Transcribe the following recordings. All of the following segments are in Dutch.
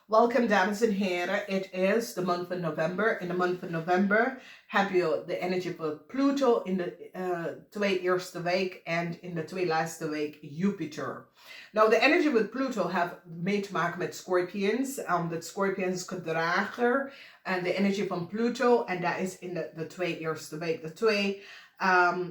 Welcome, dames en heren. It is the month of November. In the month of November heb je de energie van Pluto in de twee eerste week en in de twee laatste week Jupiter. Nou, de energie with Pluto have mee te maken met Scorpions. De Scorpions is gedrager en de energie van Pluto en dat is in de twee eerste week.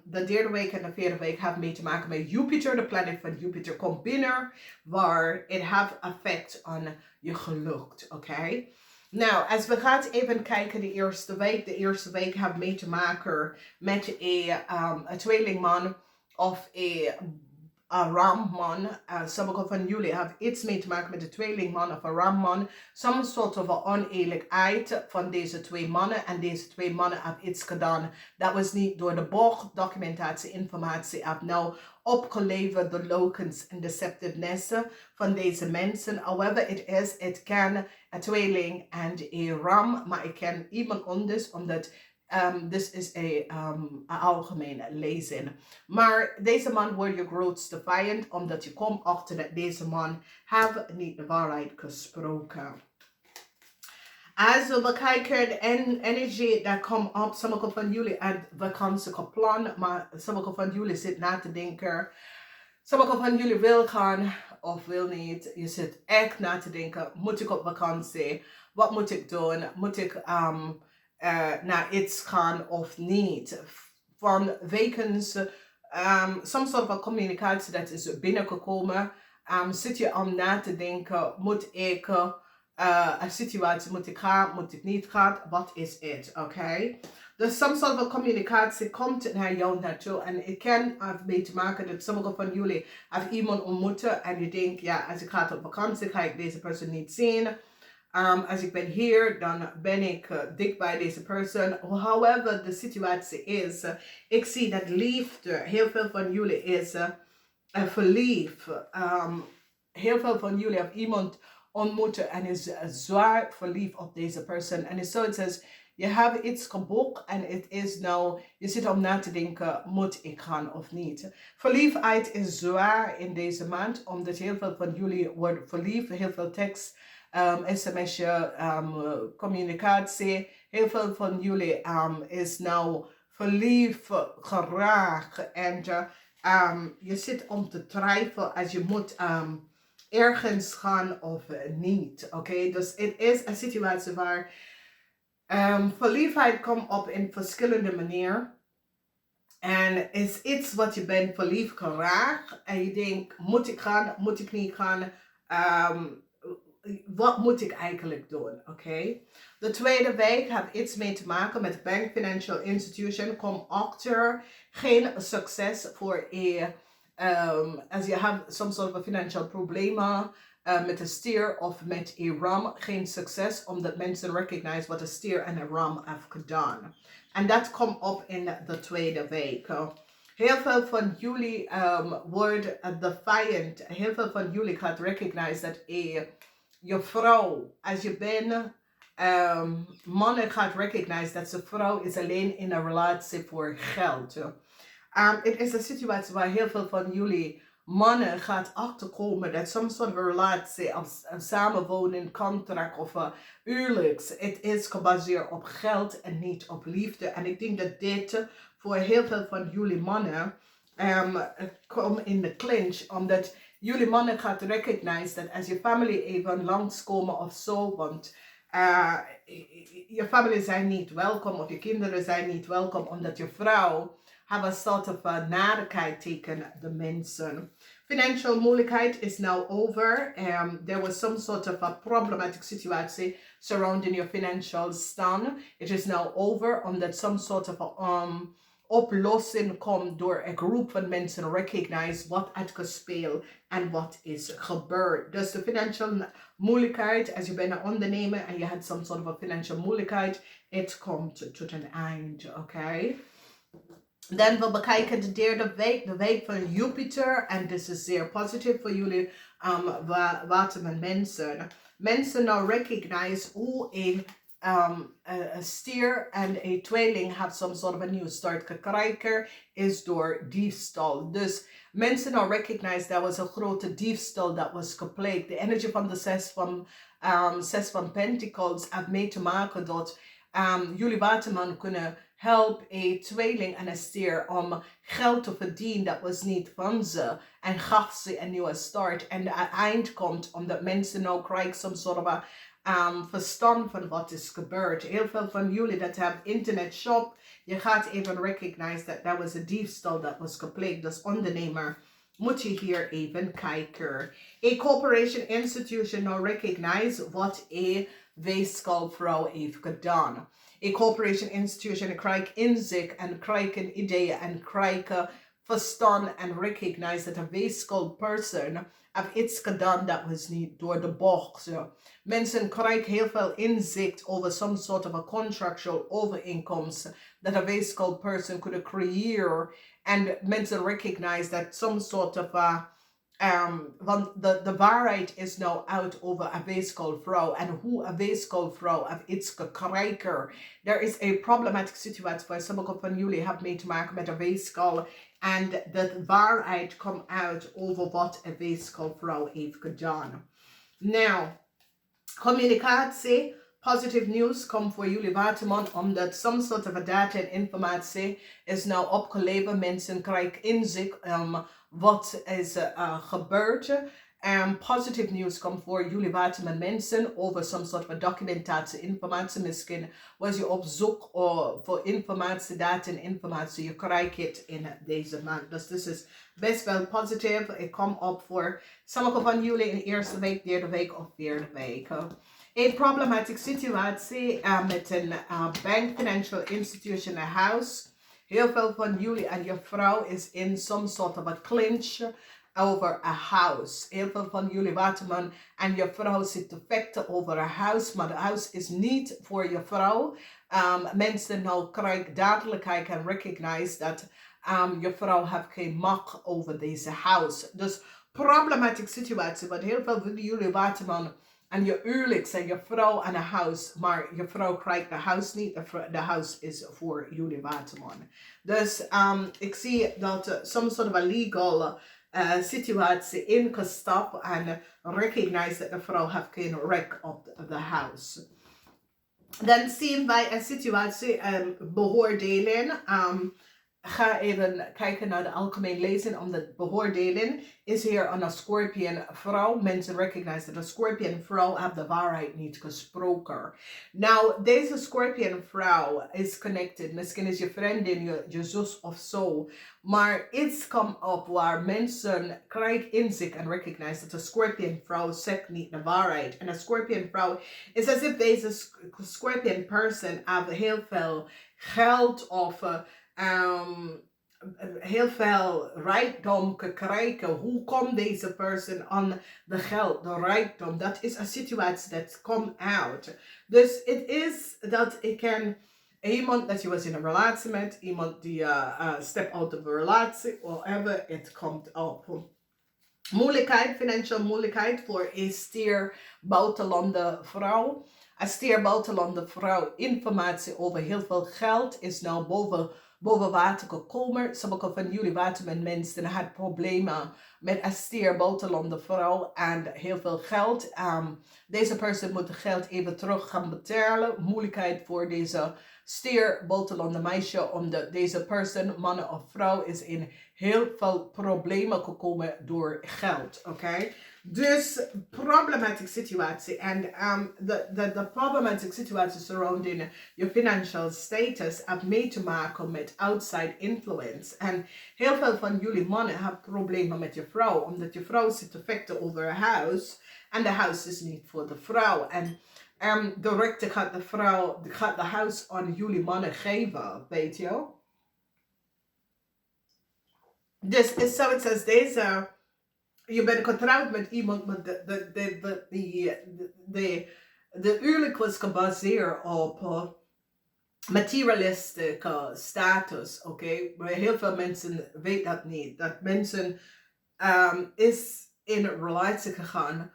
De derde week en de vierde week hebben mee te maken met Jupiter. De planeet van Jupiter komt binnen, waar it have effect on je geluk. Oké? Nou, als we gaan even kijken de eerste week. De eerste week heeft mee te maken met een tweelingman of een ramman. Sommige van jullie hebben iets mee te maken met de tweelingman of een ramman. Some soort van oneerlijkheid van deze twee mannen. En deze twee mannen hebben iets gedaan. Dat was niet door de bocht, documentatie, informatie. Heb nou opgeleverd de logans en deceptiveness van deze mensen. However it is, it can een tweeling en een ram. Maar ik ken iemand anders, omdat dit is een algemene lezing. Maar deze man wordt je grootste vijand, omdat je komt achter dat deze man heeft niet de waarheid gesproken. Als we kijken de energie dat komt op, sommige van jullie hebben vakantieplan, maar sommige van jullie zitten na te denken. Sommige van jullie wil gaan of wil niet. Je zit echt na te denken, moet ik op vakantie? Wat moet ik doen? Moet ik naar iets gaan of niet? Van wekens, some soort van communicatie dat is binnengekomen. Zit je om na te denken, moet ik een situatie, moet ik gaan, moet ik niet gaan? Wat is het? Oké? Dus some soort van communicatie komt naar jou naartoe. En ik kan mee te maken dat sommige van jullie hebben iemand ontmoeten en je denkt, ja, als ik ga op vakantie, ga ik deze persoon niet zien. Als ik ben hier, dan ben ik dicht bij deze persoon. However de situatie is, ik zie dat liefde, heel veel van jullie is verliefd. Heel veel van jullie hebben iemand ontmoeten en is zwaar verliefd op deze persoon. En is zoiets als, je hebt iets geboekt en het is nou, je zit om na te denken, moet ik gaan of niet? Verliefdheid is zwaar in deze maand, omdat heel veel van jullie worden verliefd, heel veel tekst. sms'je, communicatie. Heel veel van jullie is nou verliefd geraakt. En je zit om te twijfelen als je moet ergens gaan of niet. Oké? Dus het is een situatie waar verliefdheid komt op in verschillende manieren. En is iets wat je bent verliefd geraakt. En je denkt, moet ik gaan, moet ik niet gaan? Wat moet ik eigenlijk doen? Oké? De tweede week heeft iets mee te maken met bank, financial institution. Kom achter, geen succes voor als je hebt soms soort van financial problemen met een stier of met een ram. Geen succes, omdat mensen recognize wat een stier en een ram heeft gedaan. En dat komt op in de tweede week. Heel veel van jullie wordt de vijand. Heel veel van jullie gaat recognize dat je vrouw, als je bent, mannen gaat recognize dat zijn vrouw is alleen in een relatie voor geld. Het is een situatie waar heel veel van jullie mannen gaat achterkomen dat soms soort van relatie, een samenwoning, contract of huwelijks, het is gebaseerd op geld en niet op liefde. En ik denk dat dit voor heel veel van jullie mannen komt in de clinch, omdat jullie mannen gaat recognize dat als je familie even langskomen of zo, want je familie zijn niet welkom of je kinderen zijn niet welkom, omdat je vrouw have a sort of narigheid tegen de mensen. Financial moeilijkheid is now over. There was some sort of a problematic situation surrounding your financial stand. It is now over, omdat some sort of oplossing komt door een groep van mensen recognize wat het gespeeld en wat is gebeurd. Dus de financial moeilijkheid, als je bent een ondernemer en je hebt some sort of a financial moeilijkheid, het komt tot een eind, oké? Dan we bekijken de derde week, de week van Jupiter. En dit is zeer positief voor jullie Waterman mensen. Mensen nou recognize hoe een een stier en een tweeling have some sort of a new start gekrijgen, is door diefstal. Dus mensen nou recognize dat was een grote diefstal dat was gepleegd. De energy van de zes van Pentacles heeft mee te maken dat jullie Waterman kunnen helpen een tweeling en een stier om geld te verdienen. Dat was niet van ze. En gaf ze een nieuwe start. En het eind komt omdat mensen nou krijgen some sort of a verstand van wat is gebeurd. Heel veel van jullie dat hebben internet shop. Je gaat even recognize dat dat was een diefstal dat was gepleegd. Dus ondernemer moet je hier even kijken. A corporation institution nou recognize wat een weeskaalvrouw heeft gedaan. A corporation institution krijgt inzicht en krijgt ideeën en krijgt verstand en recognize dat een weeskaalperson heeft iets gedaan dat was niet door de bocht. Mensen krijgen heel veel inzicht over some sort of a contractual overeenkomst dat een weeskaalperson kunnen creëren. En mensen recognize that some sort of a want de waarheid is nou uit over een weeskaalvrouw en hoe een weeskaalvrouw heeft iets gekregen. Er is een problematische situatie waar sommige van jullie hebben mee te maken met een weeskaal en de waarheid komt uit over wat een weeskaalvrouw heeft gedaan. Nou, communicatie, positive news komt voor jullie Waterman omdat some sort of data en informatie is nou opgeleverd. Mensen krijgen inzicht wat is gebeurd. Positive news komt voor jullie Waterman mensen over some sort of documentatie, informatie. Misschien was je op zoek voor informatie, data en informatie. Je krijgt het in deze maand. Dus dit is best wel positief. Ik kom op voor sommige van jullie in de eerste week, derde week of vierde week. Een problematische situatie met een bank, financial institution, een house. Heel veel van jullie en je vrouw is in some sort of a clinch over a house. Heel veel van jullie Waterman en je vrouw zit te vechten over een house, maar de house is niet voor je vrouw. Mensen nou krijgen duidelijkheid en recognize dat je vrouw heeft geen macht over deze house. Dus problematische situatie, want heel veel van jullie Waterman en je huwelijk zijn je vrouw en een house, maar je vrouw krijgt de house niet. De house is voor jullie Waterman. Dus ik zie dat some sort of a legal situatie ingestapt en recognize dat de vrouw heeft geen recht op de house. Dan zien wij een situatie beoordeling. Ga even kijken naar de algemeen lezen, omdat beoordeling is hier aan een Scorpion vrouw. Mensen recognize dat de Scorpion vrouw heeft de waarheid niet gesproken. Nou, deze Scorpion vrouw is connected. Misschien is je vriendin, je zus of zo. Maar iets komt op waar mensen krijgen inzicht en recognize dat de Scorpion vrouw zegt niet de waarheid. En de Scorpion vrouw is als if deze Scorpion person heeft heel veel geld of heel veel rijkdom gekregen. Hoe komt deze persoon aan de geld, de rijkdom? Dat is een situatie dat komt uit. Dus het is dat ik ken iemand dat je was in een relatie met, iemand die step out of a relatie, whatever, het komt op. Moeilijkheid, financiële moeilijkheid voor een stier buitenlandse vrouw. Een stier buitenlandse vrouw, informatie over heel veel geld is nou boven water gekomen. Sommige van jullie Waterman mensen hadden problemen met een stier buitenlandse vrouw en heel veel geld. Deze persoon moet het geld even terug gaan betalen. Moeilijkheid voor deze stier buitenlandse meisje, omdat deze persoon, man of vrouw, is in heel veel problemen gekomen door geld. Oké? Dus problematische situatie. En de problematische situatie surrounding je financial status heeft mee te maken met outside influence. En heel veel van jullie mannen hebben problemen met je vrouw, omdat je vrouw zit te vechten over een huis. En de huis is niet voor de vrouw. En de rechter gaat de huis aan jullie mannen geven, weet je. Dus is zoiets als deze. Je bent getrouwd met iemand, maar de huwelijk was gebaseerd op materialistische status, oké? Maar heel veel mensen weten dat niet. Dat mensen is in een relatie gegaan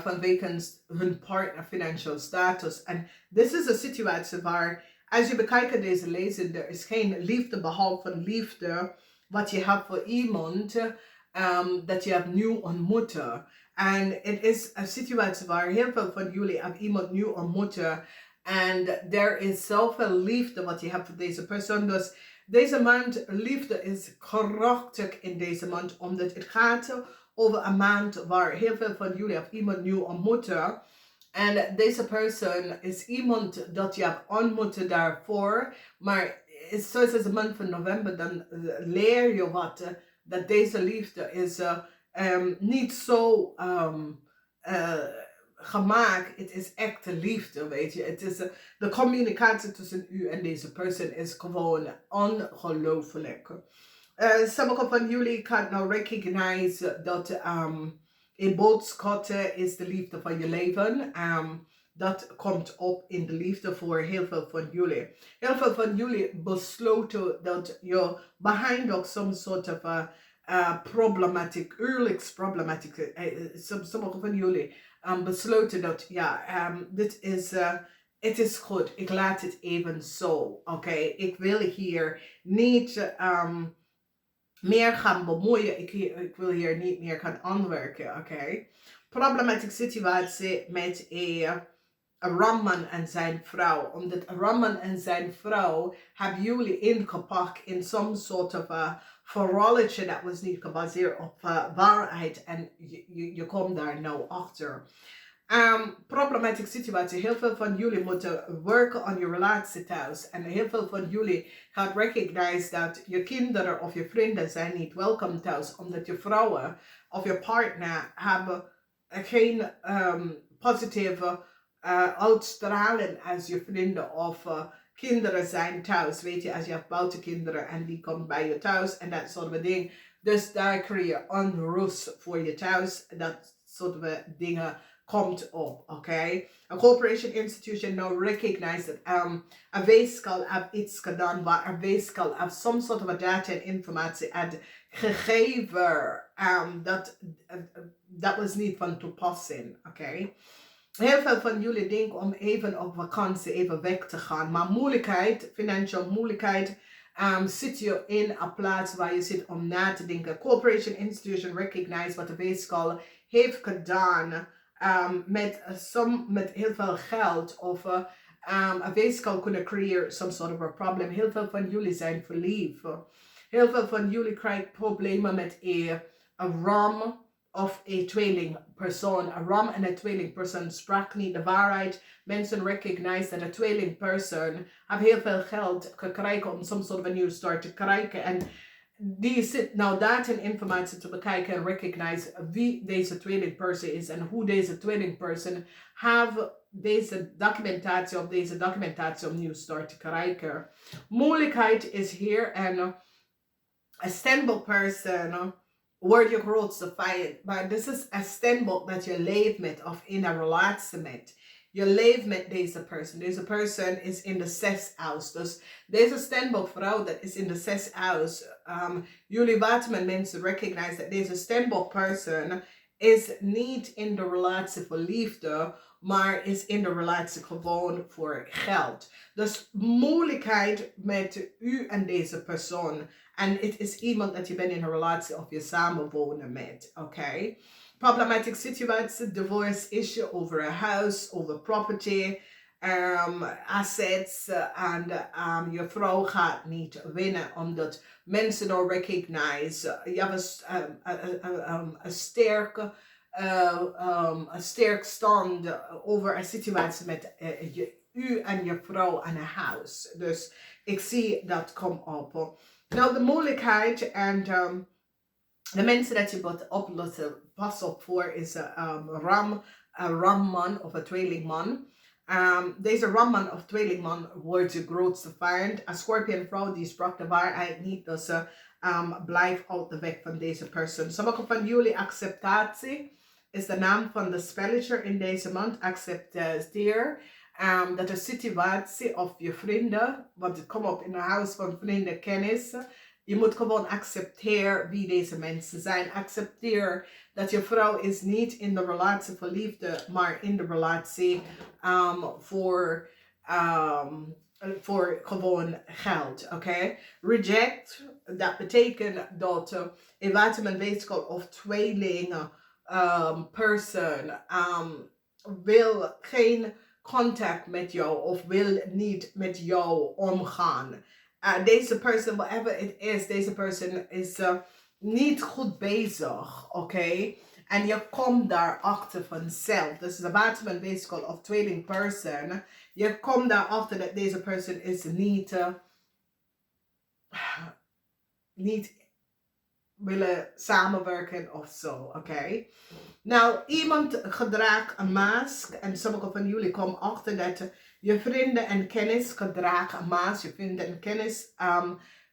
vanwege hun partner financial status. En dit is een situatie waar, als je bekijkt deze lezing, er is geen liefde behalve liefde wat je hebt voor iemand dat je hebt nieuw ontmoeten. En het is een situatie waar heel veel van jullie hebben iemand nieuw ontmoeten. En er is zoveel liefde wat je hebt voor deze persoon. Dus deze maand, liefde is krachtig in deze maand, omdat het gaat over een maand waar heel veel van jullie hebben iemand nieuw ontmoeten. En deze persoon is iemand dat je hebt ontmoet daarvoor. Maar zoals het de maand van november, dan leer je wat. Dat deze liefde is niet zo gemaakt. Het is echte liefde, weet je. Het is de communicatie tussen u en deze persoon is gewoon ongelooflijk. Sommige van jullie kan nou recognize dat in boodschatten is de liefde van je leven. Dat komt op in de liefde voor heel veel van jullie. Heel veel van jullie besloten dat je behind ook some sort of problematic, huwelijksproblematiek. Sommige van jullie besloten dat, dit is, het is goed, ik laat het even zo, oké? Ik wil hier niet meer gaan bemoeien, ik wil hier niet meer gaan aanwerken, oké? Problematische situatie met een Ramman en zijn vrouw. Omdat Ramman en zijn vrouw hebben jullie ingepakt in some sort of a verhaaltje dat was niet gebaseerd op waarheid. En je komt daar nou achter. Problematische situatie. Heel veel van jullie moeten werken aan je relatie thuis. En heel veel van jullie gaat recognize dat je kinderen of je vrienden zijn niet welkom thuis. Omdat je vrouwen of je partner hebben geen positieve uitstralen als je vrienden of kinderen zijn thuis. Weet je, als je hebt buitenkinderen en die komt bij je thuis en dat soort dingen. Dus daar creëer je onrust voor je thuis. Dat soort dingen komt op, oké? Een corporation institution now recognize that een weeskal heeft iets gedaan waar een weeskal heeft some sort of data en informatie had gegeven. Dat was niet van toepassing, oké? Heel veel van jullie denken om even op vakantie even weg te gaan. Maar moeilijkheid, financiële moeilijkheid, zit je in een plaats waar je zit om na te denken. Corporation institution recognize wat de weeskal heeft gedaan met heel veel geld. Of een weeskal kunnen creëren some sort of a problem. Heel veel van jullie zijn verliefd. Heel veel van jullie krijgen problemen met een ram of een tweelingpersoon. Een ram en een tweelingpersoon sprak niet de waarheid. Mensen recognize dat een tweelingpersoon heeft heel veel geld gekregen om some sort of a new start te krijgen. En die zit nou data en informatie te bekijken en recognize wie deze tweelingpersoon is en hoe deze tweelingpersoon heeft deze documentatie om new start te krijgen. Moeilijkheid is hier en een stable person wordt je grootste vijand. Maar dit is een standboek dat je leeft met of in een relatie met. Je leeft met deze persoon. Deze persoon is in de 6th house. Dus deze standboek vrouw dat is in de 6th house. Jullie Waterman mensen recognize dat deze standboek person is niet in de relatie voor liefde, maar is in de relatie gewoon voor geld. Dus moeilijkheid met u en deze persoon. En het is iemand dat je bent in een relatie of je samenwonen met, oké? Problematic situatie, divorce issue over a house, over property, assets. En je vrouw gaat niet winnen omdat mensen nou recognize. Je hebt een sterk stand over een situatie met u en je vrouw en een huis. Dus ik zie dat komt op. Nou, de moeilijkheid en de mensen dat je moet oplossen, pas op voor, is een ramman of een tweelingman. Deze ramman of tweelingman wordt je grootste vijand. Een scorpionvrouw die sprak de waarheid niet, dus blijf uit de weg van deze persoon. Sommige van jullie acceptatie is de naam van de spelletje in deze maand. Accepteer dat de situatie of je vrienden, want het komt op in een huis van vrienden kennis, Je moet gewoon accepteren wie deze mensen zijn. Accepteer dat je vrouw is niet in de relatie voor liefde, maar in de relatie voor gewoon geld. Oké? Reject, dat betekent dat in Waterman wetenschap of tweeling person wil geen contact met jou of wil niet met jou omgaan. Deze person, whatever it is, deze person is niet goed bezig, oké? En je komt daarachter vanzelf. Dus de Waterman wetenschap of tweeling person. Je komt daarachter dat deze person is niet willen samenwerken of zo, oké? Nou, iemand gedraagt een mask en sommige van jullie komen achter dat je vrienden en kennis gedragen een mask. Je vrienden en kennis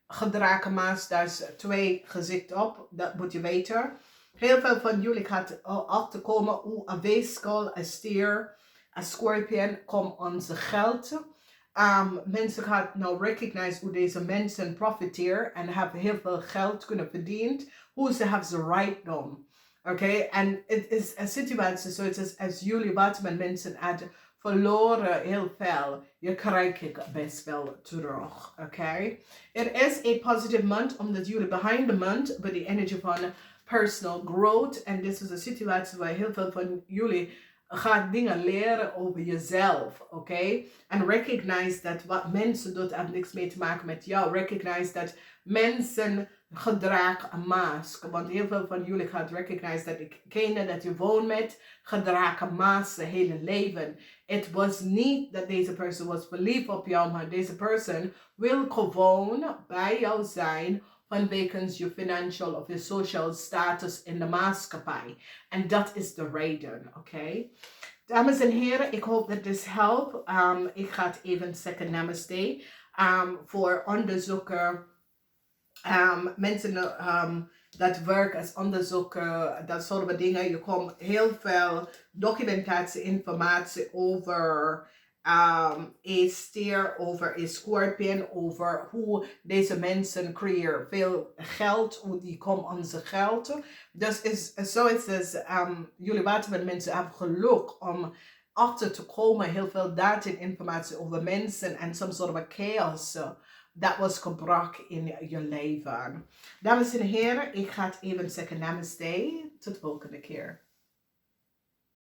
gedragen een mask, daar is twee gezichten op, dat moet je weten. Heel veel van jullie gaat achterkomen hoe een weeskal, een stier, een scorpion komt onze geld. Mensen gaan nou recognize hoe deze mensen profiteren en hebben heel veel geld kunnen verdienen. Hoe ze hebben ze rijkdom. Oké, en het is een situatie zoals als jullie Waterman mensen hadden verloren heel veel. Je krijgt het best wel terug. Oké, it is a positive month omdat jullie behind the month bij de energie van personal growth. En dit is een situatie waar heel veel van jullie gaat dingen leren over jezelf, oké? En recognize dat wat mensen doen heeft niks mee te maken met jou. Recognize dat mensen gedragen een mask. Want heel veel van jullie gaat recognize dat degene dat je woont met gedragen een mask zijn hele leven. Het was niet dat deze persoon was verliefd op jou, maar deze persoon wil gewoon bij jou zijn vanwege je financial of je social status in de maatschappij. En dat is de reden, oké? Dames en heren, ik hoop dat dit helpt. Ik ga het even zeggen namaste. Voor onderzoeken, mensen dat werken als onderzoeker, dat soort dingen. Je komt heel veel documentatie, informatie over een stier, over een scorpion, over hoe deze mensen creëren veel geld, hoe die komen aan zijn geld. Dus zo is het, jullie Waterman mensen hebben geluk om achter te komen, heel veel data en informatie over mensen en soms soort van chaos dat was gebracht in je leven. Dames en heren, ik ga het even zeggen namaste. Tot de volgende keer.